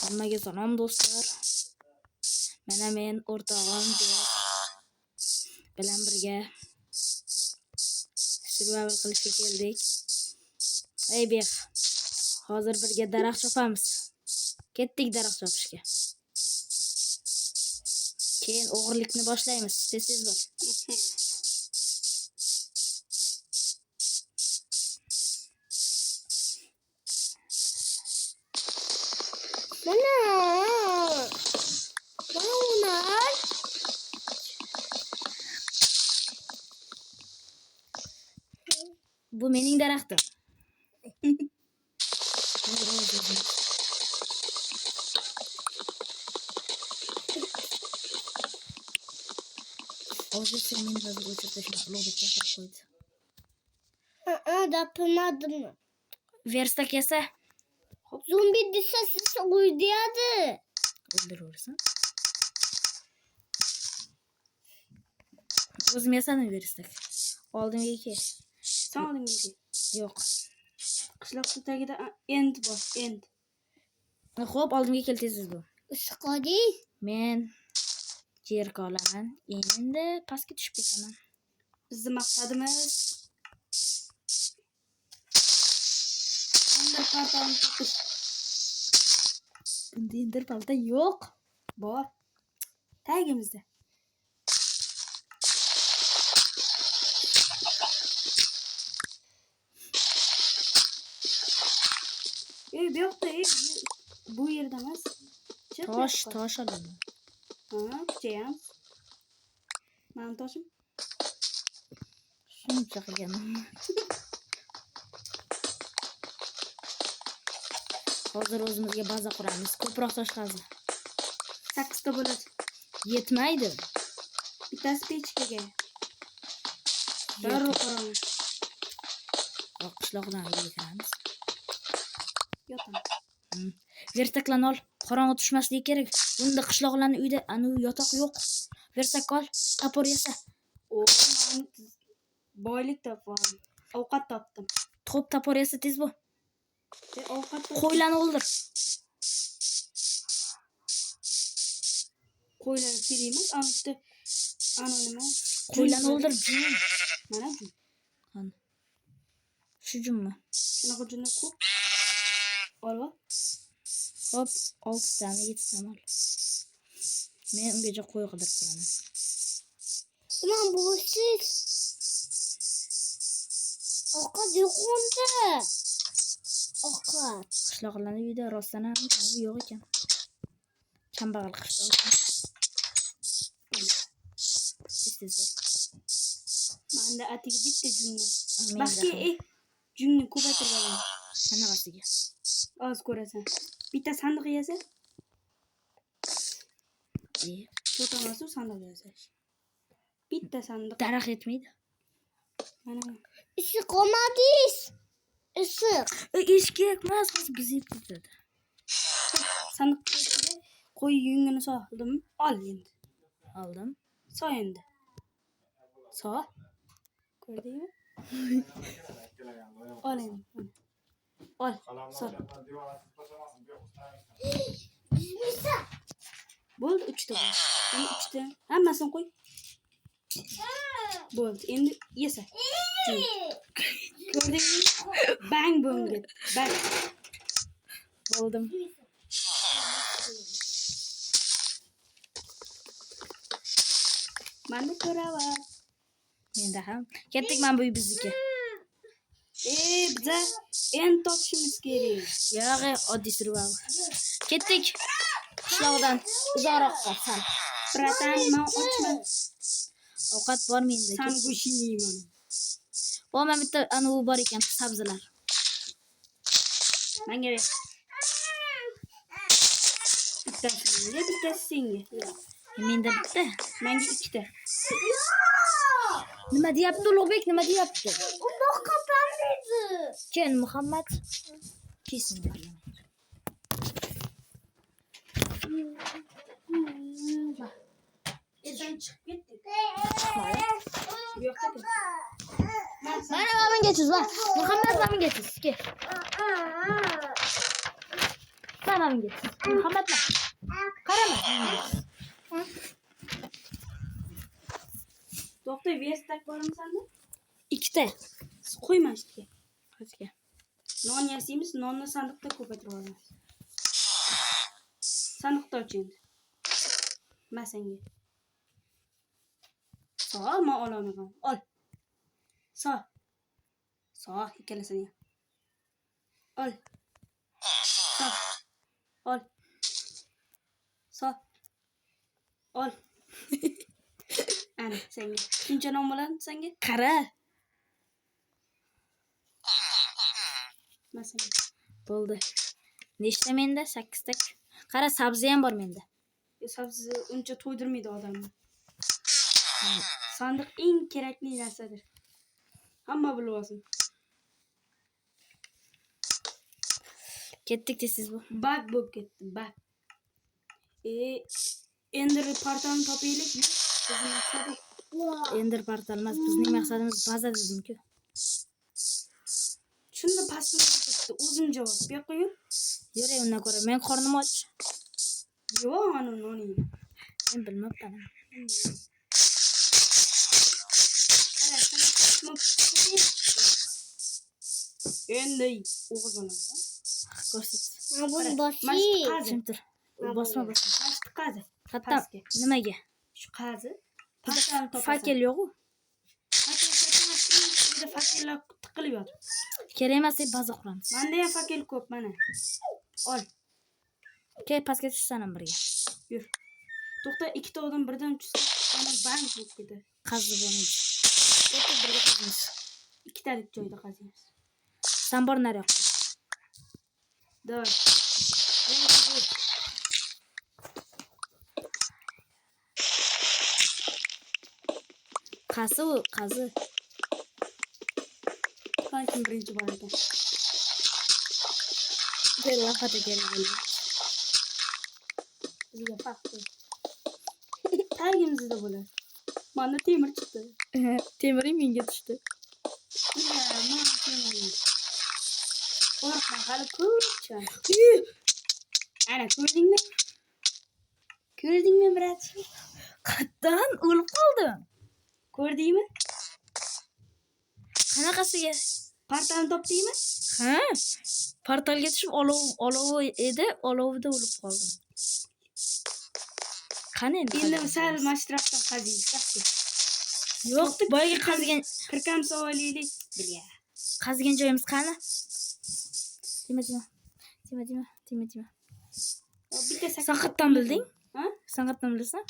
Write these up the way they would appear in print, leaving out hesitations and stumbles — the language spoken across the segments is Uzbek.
Hammaga salom do'stlar. Mana men o'rtog'im bilan birga survival qilishga keldik. Ey Bex, hozir birga daraxt chopamiz. Ketdik daraxt chopishga. Keyin o'g'irlikni boshlaymiz. Tez bo'l. Bu mening daraxtim. Hozir sen meni hozir o'chirib tashlab ulug'bek gapirib qo'ydi. Gapirmadim. Verstak esa Zombi desa siz o'ydiyadi. o'ldiraversin. O'zim yasadim verstak. Oldimga kel. Sen oldimga kel. Yo'q. Qishloq tagida end bor, end. Xo'p, oldimga kel tez bo'l. Ishqodi. Men jerka olaman. Endi pastga tushib ketaman. Bizning maqsadimiz ender portalini topish. Bunda ender palta yo'q. Bor. Tagimizda. Bu yoqda, bu yerda emas. Tosh olaman. Ha, kuchayam. Mana toshim. Shuncha qilganim. Hozir o'zimizga baza quramiz. Ko'proq tosh qazi. 8 ta bo'ladi. Yetmaydi. Bittasi pechkaga. Darrov quraman. Qishloqdan uyga kiramiz. Yotaman. Verstaklarni ol. Qorong'i tushmasligi kerak. Bunda qishloqlarning uyida yotoq yo'q. Versak ol, topor yasa. Men boylik topdim. Ovqat topdim. Xo'p, topor yasa tez bo'l. Ovqat Qo'ylarni o'ldir. qo'ylarni terimiz. Ana nima? Qo'ylarni o'ldir. Mana bu. Qani. Shu jumma. Shunaqa junni ko'p. Olva. Hop, 6 tane 7 tane ol. Men ungacha qo'y qidirib turaman. Ulan bu siz. Ovqat yo'q unda. Ovqat. Qishloqlarning uyida rostdan ham yo'q ekan. Kambag'al qishloq. Tez. Menda atik bitta junni. Men Baxtga junni ko'paytirib olaman. Qanaqasiga? Oz ko'rasan. Bitta sandiq yesa. To'tamasu sandiq yasash. Bitta sandiq. Daraxt yetmaydi. Mana. Issiq qolmadingiz. Issiq. Ish kerak emas, hozir biz yeb ketadi. Sandiqqa ichida qo'y yungini soldim. Ol endi. Oldim. Soy endi. So. Ko'rdingmi? Ol endi. Ol. Sol. Bo'ldi 3 ta. Endi 3 ta. Hammasini qo'y. Bo'ldi. Endi yesa. Ko'rdingmi? Bang bunga. Bang. Bo'ldim. Menda ko'raman. Menda ham. Ketdik men bu bizniki. Biza endi topishimiz kerak. Yo'q, oddiy survival. Ketdik. Qishloqdan uzoqroqqa sal. Bratan, men ochman. Ovqat bor menda. San go'sht yeyman. Mana bitta u bor ekan, sabzilar. Menga ber. Bittasi menga, bittasi senga. Menda bitta. Menga 2 ta. Nima deyapti Ulug'bek? Nima deyapti? U boqqa pamlaydi. Ken Muhammad. Kesin dedi. Esan chiqib ketdik. Mana menga tuz va Muhammad menga tuz. Kel. Va Qaramamga. Muhammadma. Qarama. Doktor vestak bormi sende? Ikkita. Qo'yma ishga. Qachga. Non yasaymiz, nonni sandiqda ko'paytirib olamiz. Sandiqda och endi. Masanga. Sağ mı olamayman? Ol. Sağ. Sağ ikkalasini ham. Ol. Sağ. Ol. Sağ. Ol. Ana senga. Shuncha non bo'ladi senga? Qara. Masanga. Bo'ldi. Nechta menda? 8 ta. Qara, sabzi ham bor menda. Sabzi uncha to'ydirmaydi odamni. Sandiq eng kerakli narsadir. Hamma bilib olsin. Ketdik desiz bu. Bak bo'lib ketdi, bak. Endi portalni topaylik. Bizning maqsadimiz Ender portal emas, bizning maqsadimiz baza dedim-ku. shunda pastga ketdi. O'zim javob. Bu yoqqa yur. Yuray, undan ko'ra men qornim och. Yo'q, ana noning. Men bilmabman. Qara, sen endi o'g'il bo'lasan. Ko'rsat. Buni boshi. Jim tur. Bosma. Mashq qazi. Hatto nimaga? Shu qazi. Pasani topasan. Fakel yo'q-ku. Fakellar tiqilib yotibdi. Kerak emas deb baza quramiz. Menda ham fakel ko'p mana. Ol. Kel, pastga tushsan ham birga. Yur. To'xta, ikkita odam birdan tushsa, ana bank bo'lib ketadi. Qazib bo'lmaydi. Ketdik birga qazimiz. Ikkitalik joyda qaziymiz. Sen bor nariyoqqa. Davay. Qazi u, qazi. Balkim birinchi bor ekan. Bella xata kerak bo'ldi. Bizga farq yo'q. Tagimizda bo'ladi. Mana temir chiqdi. Temiring menga tushdi. Qo'rqma, hali ko'pcha. Ana ko'rdingmi? Ko'rdingmi, brat? Qatdan o'lib qoldim. Ko'rdingmi? Qanaqasiga? Portalni topdingmi? Ha? Portalga tushib olov edi, olovda o'lib qoldim. Qani endi? Endi sal mashtrafdan qaziymiz. Yo'q, boyagi qazigan Kirkamsa olaylik. Bilya. qazigan joyimiz qani? Tima. Bitta Sen qayerdan bilding? Ha? Sen qayerdan bilasan?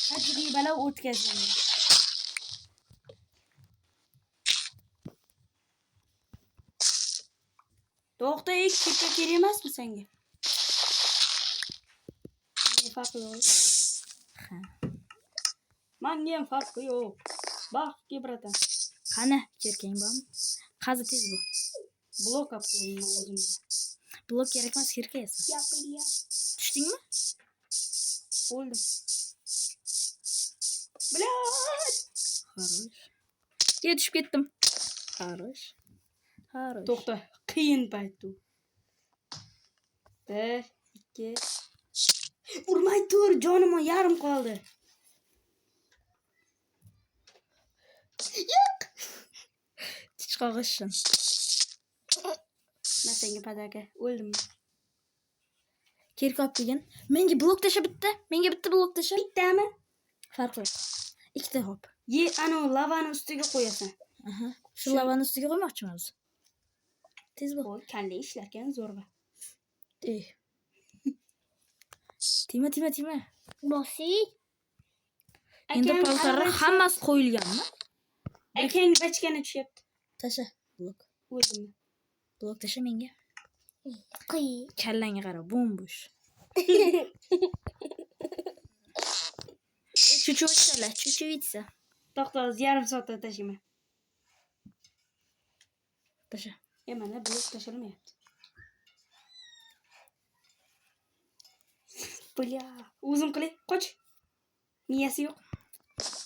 Tajribalar o'tkazdim. To'xta, ketga kerak emasmi senga? Ne farqi yo'q. Ha. Menga ham farqi yo'q. Bak, bratan. Qani, cherkang bormi? Qazi tez bu. Blok olib keldim o'zimga. Blok kerak emas, hirkaysan. Yapilya. Tushdingmi? O'ldim. Blat! Xarosh. Tushib ketdim. Xarosh. To'xta, qiyin payt u. 1, 2. Urmay tur, jonim yarim qoldi. Yo'q. Tichqog'ishsin. Men senga padaka o'ldim. Kerak olib kelgin. Menga blok tasha bitta. Menga bitta blok tasha. Bittami? Farqi yo'q. Ikkita hop. Ye, ana lavani ustiga qo'yasan. Aha. Shu lavani ustiga qo'ymoqchiman o'zi. Tez bo'l. Qo'y, kalla ishlarkan zo'rg'a. Tima. Boshi. Endi poltarlar hammasi qo'yilganmi? Akang bachkani tushyapti. Tasha. Blok. O'ldim. Blok tasha menga. Qiy. Kallangga qara, bo'mbo'sh. Chuchuvitsa. To'xta, yarim soatda tashlayman. Tasha. Mana blok tashalmayapti. Bilya, o'zim qilay, qoch. Miyasi yo'q.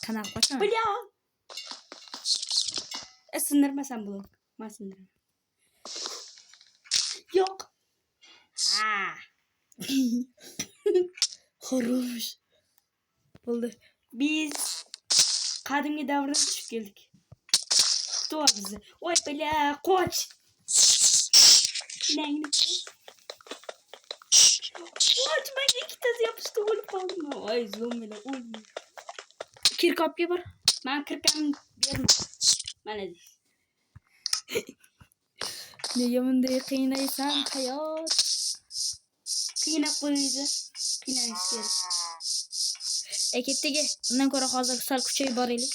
Qanaqa qochaman? Bilya. Sindirmasam blok. Men sindiraman. Yo'q. Ha. Xoroş. Bo'ldi. Biz qadimgi davrdan tushib keldik. Kutib bizni. Voy bala, qoch. Nangni. Qoch, menga ikkitasi yopishdi, o'lib qoldim. Voy zo'mila, o'ldim. Kirkopga bor. Men kirkamni berma. Mana de. Nega bunday qiynaysan hayot? Qiynab qo'ydi. Qiynalish kerak. Ketdigi. Undan ko'ra hozir sal kuchayib boraylik.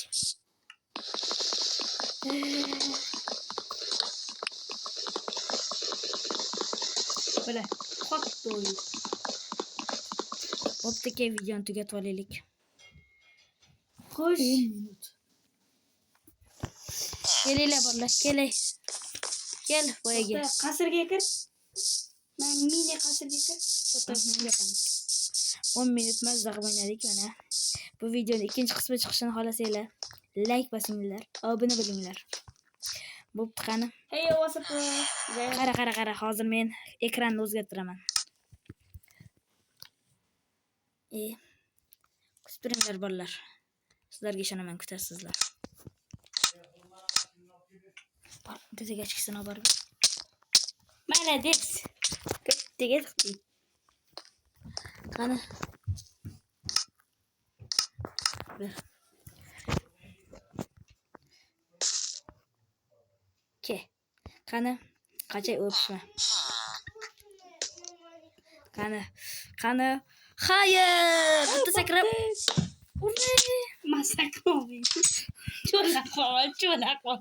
Bala, qotdi o'yin. Bo'pti, videoni tugatib olaylik. Xo'sh. Kelinglar bolalar, kelay. Kel, boyaga. Qasrga kir. Men mini qasrga kir. Fotografiya 10 minut mazza qilib o'ynadik mana. Bu videoning ikkinchi qismi chiqishini xohlasanglar, like bosinglar, obuna bo'linglar. Bo'pti qani. Hey, what's up? Qara, hozir men ekranni o'zgartiraman. Kutib turinglar bolalar. Sizlarga ishonaman, kutasizlar. Bor, tezga chiqsin oborib. Молодец. Tega qani. Bir. Qani, qachay o'pishma. Qani. Hayır, bitta sakrab. Masakrovi. Cho'la qol.